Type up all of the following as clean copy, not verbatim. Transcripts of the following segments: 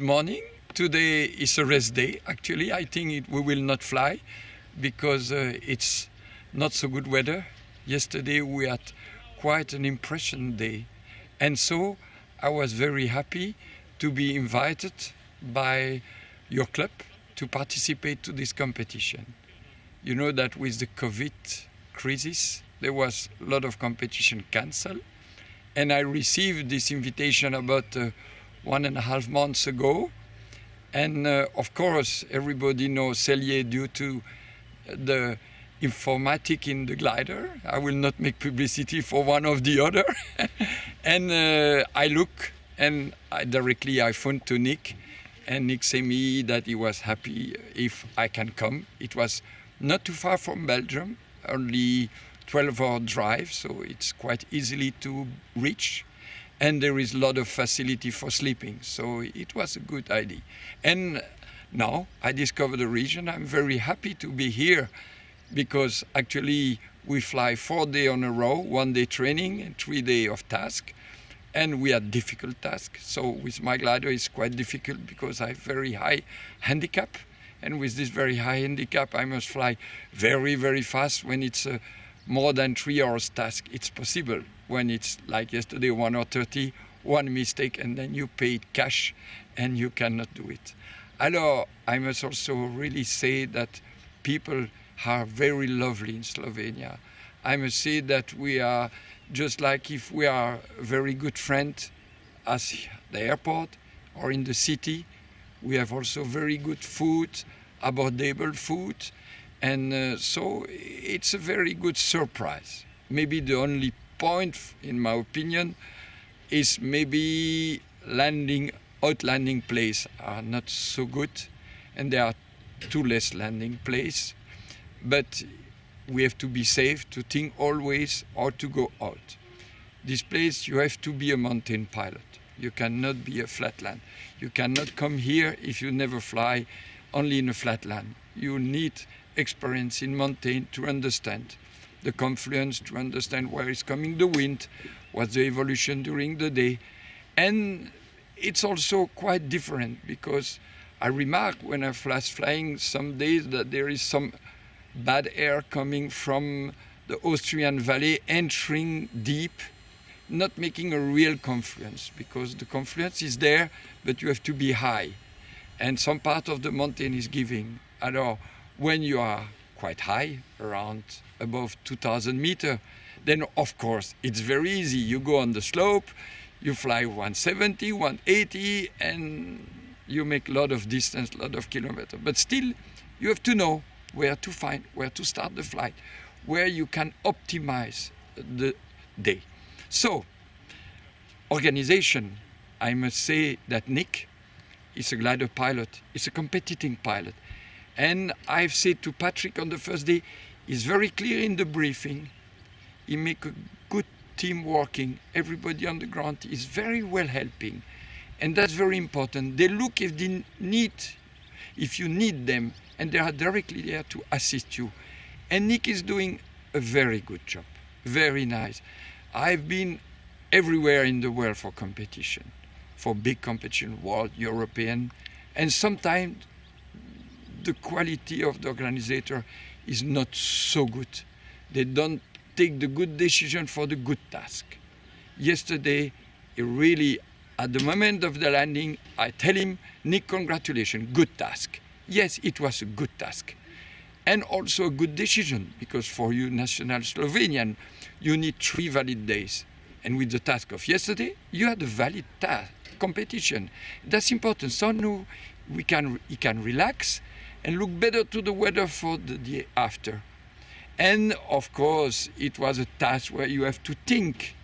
morning. Today is a rest day. Actually, I think we will not fly because it's not so good weather. Yesterday we had quite an impression day. And so I was very happy to be invited by your club to participate to this competition. You know that with the COVID crisis, there was a lot of competition cancelled. And I received this invitation about 1.5 months ago. And of course, everybody knows Celje due to the informatic in the glider. I will not make publicity for one or the other. And I look and I phoned to Nick. And Nick said me that he was happy if I can come. It was not too far from Belgium, only 12-hour drive, so it's quite easily to reach. And there is a lot of facility for sleeping, so it was a good idea. And now I discovered the region. I'm very happy to be here because actually we fly 4 days on a row, 1 day training and 3 days of task. And we had difficult tasks. So with my glider it's quite difficult because I have very high handicap. And with this very high handicap I must fly very, very fast when it's more than 3 hours task. It's possible. When it's like yesterday, 1 hour 30, one mistake, and then you paid cash and you cannot do it. Alors, I must also really say that people are very lovely in Slovenia. I must say that we are just like if we are a very good friend at the airport or in the city. We have also very good food, affordable food, and so it's a very good surprise. Maybe the only point, in my opinion, is maybe outlanding places are not so good, and there are 2 less landing places. But we have to be safe, to think always how to go out. This place, you have to be a mountain pilot. You cannot be a flatland. You cannot come here if you never fly only in a flatland. You need experience in mountain to understand the confluence, to understand where is coming the wind, what's the evolution during the day. And it's also quite different because I remark when I was flying some days that there is some bad air coming from the Austrian valley, entering deep, not making a real confluence because the confluence is there, but you have to be high. And some part of the mountain is giving. Alors, when you are quite high, around above 2,000 meters, then of course it's very easy. You go on the slope, you fly 170, 180, and you make a lot of distance, a lot of kilometers. But still, you have to know where to find, where to start the flight, where you can optimize the day. So, organization, I must say that Nick is a glider pilot, is a competing pilot. And I've said to Patrick on the first day, he's very clear in the briefing. He make a good team working. Everybody on the ground is very well helping. And that's very important. They look if you need them, and they are directly there to assist you. And Nick is doing a very good job, very nice. I've been everywhere in the world for competition, for big competition, world, European, and sometimes the quality of the organizer is not so good. They don't take the good decision for the good task. Yesterday, really, at the moment of the landing, I tell him, Nick, congratulations, good task. Yes, it was a good task. And also a good decision, because for you, national Slovenian, you need 3 valid days. And with the task of yesterday, you had a valid competition. That's important. So now he can relax and look better to the weather for the day after. And of course, it was a task where you have to think,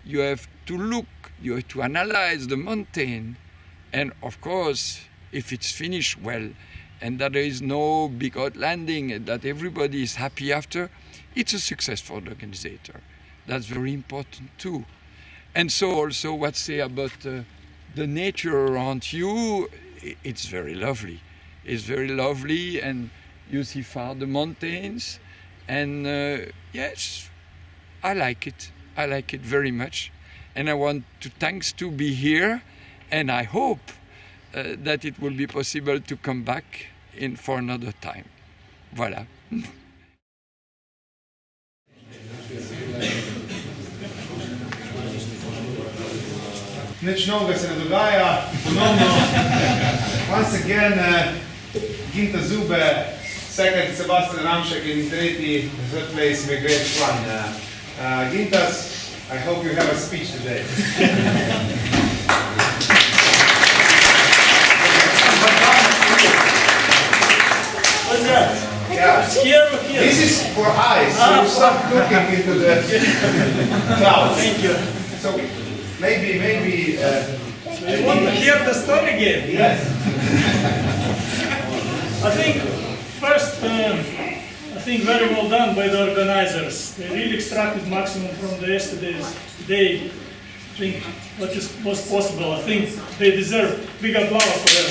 you have to look, you have to analyze the mountain. And of course, if it's finished well, and that there is no big outlanding, and that everybody is happy after, it's a success for the organizer. That's very important too. And so also what say about the nature around you, it's very lovely. It's very lovely, and you see far the mountains, and yes, I like it. I like it very much, and I want to thanks to be here, and I hope that it will be possible to come back for another time. Voilà. Nič novega se ne dogaja, ponovno. Once again, Ginta Zube, second Sebastian Ramšek in tretji third place with great fun. Gintas, I hope you have a speech today. What's that? Yeah. It's here or here? This is for eyes, so you stop looking into the clouds. Thank you. So maybe You want to hear the story again? yes. I think first, I think very well done by the organizers. They really extracted maximum from the yesterday's day. I think what was possible. I think they deserve big applause for them.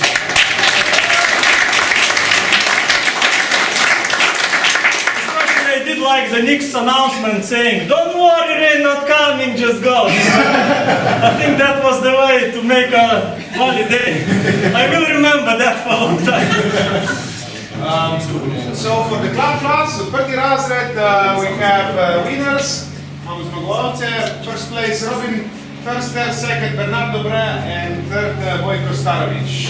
Especially I did like the Nick's announcement saying, "Don't worry, rain not coming, just go." I think that was the way to make a holiday. I will remember that for a long time. So for the club class, the prvi razred, we have winners. Imamo zmagovalce. First place Robin Förster, second Bernard Dobre, and third Vojko Starović.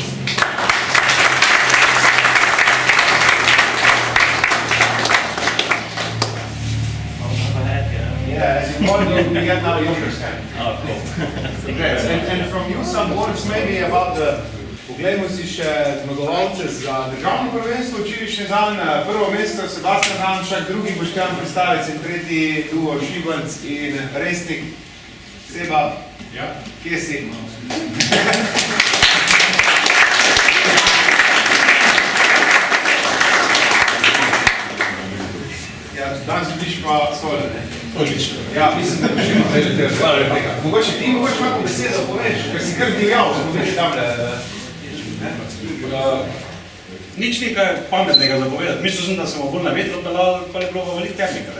Yeah, as you told me, we get now Joker's hand. Oh, cool. Congrats. And from you some words maybe about the... Poglejmo si še zmagovalce za državno prvenstvo, včerajšnji dan. Prvo mesto Sebastian Ramšek, drugi Boštjan Pristavec in tretji duo Šibanc in Resnik. Seba, kje si? Ja, danes vidiš pa stole, ne? Odlično. Ja, mislim, da bi še imel tega. Hvala lepa. Mogoče ti malo besedo poveš, ker si kar divjal, smo vidi tamle. Nič nekaj pametnega zapovedati. Mislil sem, da se bomo bolj na vetru pelali, pa je bilo pa veliko tehnika.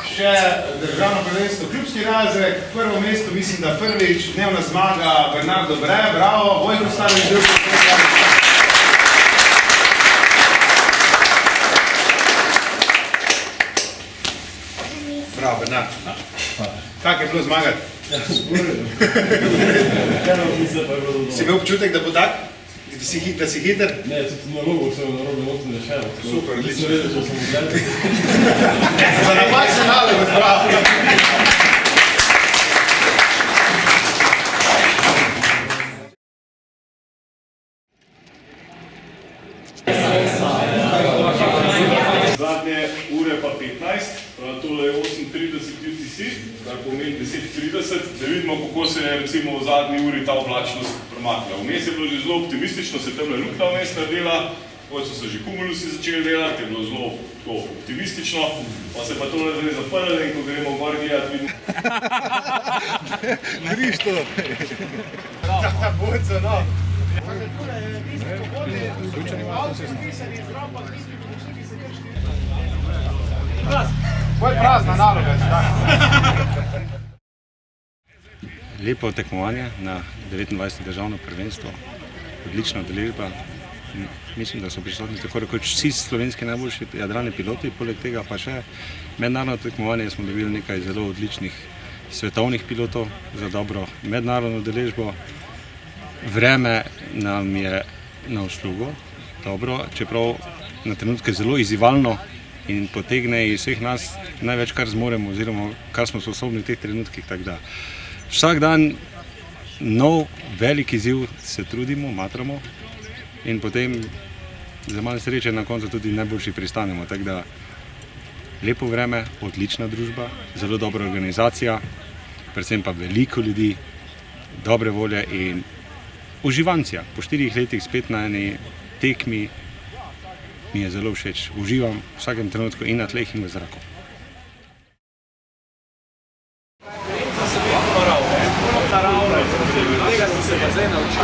Še državno prvenstvo, klubski razred, prvo mesto, mislim, da prvič, dnevna zmaga Bernard Dobre, bravo, Vojko Starović, drugi. Bravo, Bernard. Kak je bilo zmagati? Si imel občutek, da bo tak? Da si hiter? Ne, tudi na logo sem narobe noto rešel. Super, odlično. Nisem vedel, da sem gledal. Za napad se nalogo, bravo. Zadnje ure pa 15, tole je 8:30 UTC, kar pomeni 10:30, da vidimo, kako se je recimo v zadnji uri ta oblačnost premaknila. Vmes je bilo že zelo optimistično, se temle luknja vmes naredila, ko so se že kumulusi začeli delati, je bilo zelo optimistično, pa se pa tole zdaj zaprli in ko gremo gor gledati, vidimo. Griš to. Ta boca, no. Ko je prazna naloga. Lepo tekmovanje na 29. državno prvenstvo, odlična udeležba. Mislim, da so prisotni tako rekoč vsi slovenski najboljši jadralni piloti, poleg tega pa še mednarodno tekmovanje smo dobili nekaj zelo odličnih svetovnih pilotov za dobro mednarodno udeležbo. Vreme nam je na uslugo, dobro, čeprav na trenutke zelo izzivalno in potegne iz vseh nas največ, kar zmoremo oziroma kar smo sposobni v teh trenutkih. Tako da vsak dan nov velik izziv, se trudimo, matramo in potem za malo sreče na koncu tudi najboljši pristanemo. Tako da lepo vreme, odlična družba, zelo dobra organizacija, predvsem pa veliko ljudi, dobre volje in uživancija. Po 4 letih spet na eni tekmi mi je zelo všeč. Uživam v vsakem trenutku in na tleh in v zraku. Tega sem se pa zdaj naučil.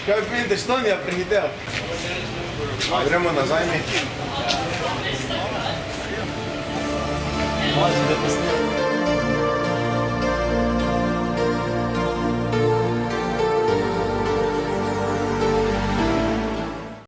Kaj vidite, Štonija prehitel? Gremo nazaj mi. Možete posneti.